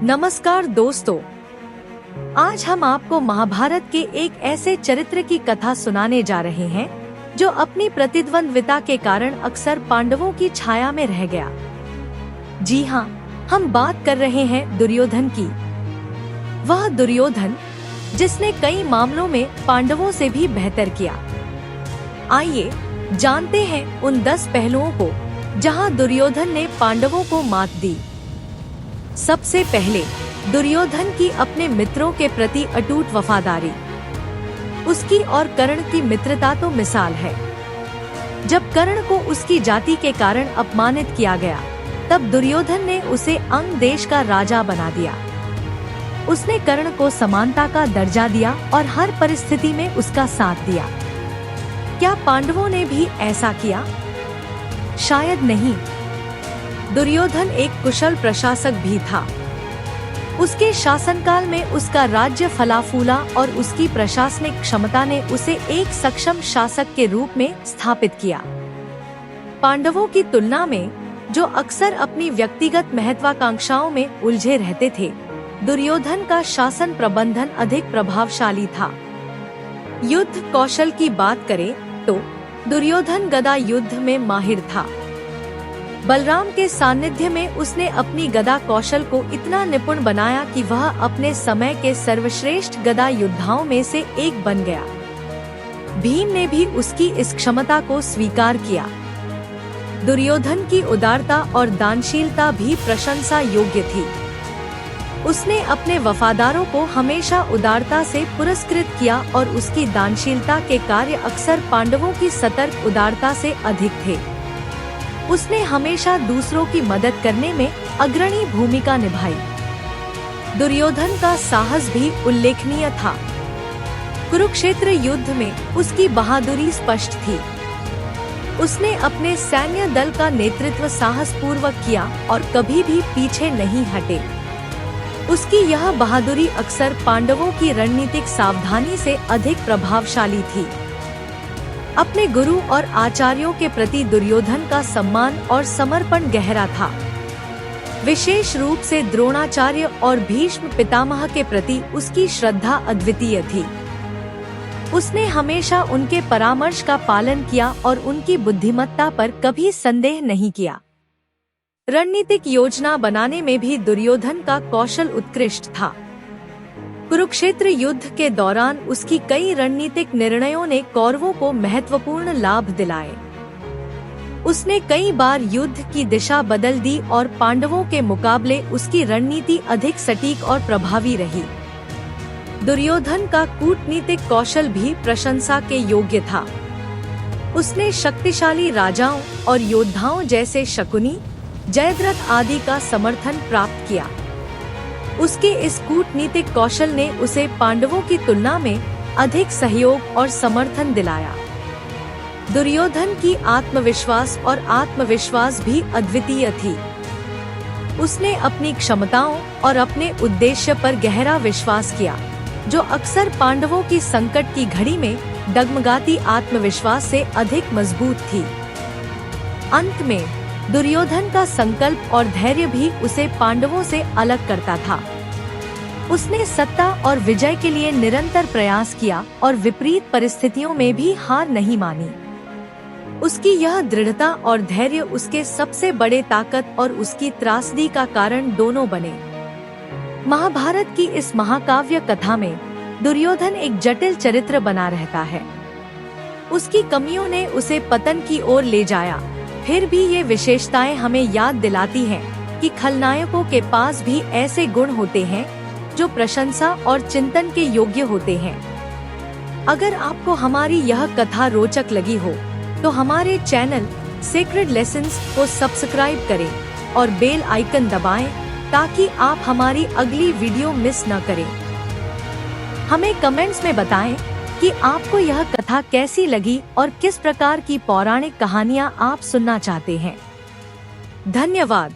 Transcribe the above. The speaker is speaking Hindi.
नमस्कार दोस्तों, आज हम आपको महाभारत के एक ऐसे चरित्र की कथा सुनाने जा रहे हैं जो अपनी प्रतिद्वंद्विता के कारण अक्सर पांडवों की छाया में रह गया। जी हाँ, हम बात कर रहे हैं दुर्योधन की। वह दुर्योधन जिसने कई मामलों में पांडवों से भी बेहतर किया। आइए जानते हैं उन 10 पहलुओं को जहां दुर्योधन ने पांडवों को मात दी। सबसे पहले दुर्योधन की अपने मित्रों के प्रति अटूट वफादारी। उसकी और कर्ण की मित्रता तो मिसाल है। जब कर्ण को उसकी जाति के कारण अपमानित किया गया, तब दुर्योधन ने उसे अंग देश का राजा बना दिया। उसने कर्ण को समानता का दर्जा दिया और हर परिस्थिति में उसका साथ दिया। क्या पांडवों ने भी ऐसा किया? शायद नहीं। दुर्योधन एक कुशल प्रशासक भी था। उसके शासनकाल में उसका राज्य फला फूला और उसकी प्रशासनिक क्षमता ने उसे एक सक्षम शासक के रूप में स्थापित किया। पांडवों की तुलना में, जो अक्सर अपनी व्यक्तिगत महत्वाकांक्षाओं में उलझे रहते थे, दुर्योधन का शासन प्रबंधन अधिक प्रभावशाली था। युद्ध कौशल की बात करें तो दुर्योधन गदा युद्ध में माहिर था। बलराम के सानिध्य में उसने अपनी गदा कौशल को इतना निपुण बनाया कि वह अपने समय के सर्वश्रेष्ठ गदा योद्धाओं में से एक बन गया। भीम ने भी उसकी इस क्षमता को स्वीकार किया। दुर्योधन की उदारता और दानशीलता भी प्रशंसा योग्य थी। उसने अपने वफादारों को हमेशा उदारता से पुरस्कृत किया और उसकी दानशीलता के कार्य अक्सर पांडवों की सतर्क उदारता से अधिक थे। उसने हमेशा दूसरों की मदद करने में अग्रणी भूमिका निभाई। दुर्योधन का साहस भी उल्लेखनीय था। कुरुक्षेत्र युद्ध में उसकी बहादुरी स्पष्ट थी। उसने अपने सैन्य दल का नेतृत्व साहस पूर्वक किया और कभी भी पीछे नहीं हटे। उसकी यह बहादुरी अक्सर पांडवों की रणनीतिक सावधानी से अधिक प्रभावशाली थी। अपने गुरु और आचार्यों के प्रति दुर्योधन का सम्मान और समर्पण गहरा था। विशेष रूप से द्रोणाचार्य और भीष्म पितामह के प्रति उसकी श्रद्धा अद्वितीय थी। उसने हमेशा उनके परामर्श का पालन किया और उनकी बुद्धिमत्ता पर कभी संदेह नहीं किया। रणनीतिक योजना बनाने में भी दुर्योधन का कौशल उत्कृष्ट था। कुरुक्षेत्र युद्ध के दौरान उसकी कई रणनीतिक निर्णयों ने कौरवों को महत्वपूर्ण लाभ दिलाए। उसने कई बार युद्ध की दिशा बदल दी और पांडवों के मुकाबले उसकी रणनीति अधिक सटीक और प्रभावी रही। दुर्योधन का कूटनीतिक कौशल भी प्रशंसा के योग्य था। उसने शक्तिशाली राजाओं और योद्धाओं जैसे शकुनी, जयद्रथ आदि का समर्थन प्राप्त किया। उसके इस कूटनीतिक कौशल ने उसे पांडवों की तुलना में अधिक सहयोग और समर्थन दिलाया। दुर्योधन की आत्मविश्वास और आत्मविश्वास भी अद्वितीय थी। उसने अपनी क्षमताओं और अपने उद्देश्य पर गहरा विश्वास किया, जो अक्सर पांडवों की संकट की घड़ी में डगमगाती आत्मविश्वास से अधिक मजबूत थी। अंत में दुर्योधन का संकल्प और धैर्य भी उसे पांडवों से अलग करता था। उसने सत्ता और विजय के लिए निरंतर प्रयास किया और विपरीत परिस्थितियों में भी हार नहीं मानी। उसकी यह दृढ़ता और धैर्य उसके सबसे बड़े ताकत और उसकी त्रासदी का कारण दोनों बने। महाभारत की इस महाकाव्य कथा में दुर्योधन एक जटिल चरित्र बना रहता है। उसकी कमियों ने उसे पतन की ओर ले जाया। फिर भी ये विशेषताएं हमें याद दिलाती हैं कि खलनायकों के पास भी ऐसे गुण होते हैं जो प्रशंसा और चिंतन के योग्य होते हैं। अगर आपको हमारी यह कथा रोचक लगी हो, तो हमारे चैनल सेक्रेड लेसन्स को सब्सक्राइब करें और बेल आइकन दबाएं ताकि आप हमारी अगली वीडियो मिस न करें। हमें कमेंट्स में बताएं कि आपको यह कथा कैसी लगी और किस प्रकार की पौराणिक कहानियाँ आप सुनना चाहते हैं। धन्यवाद।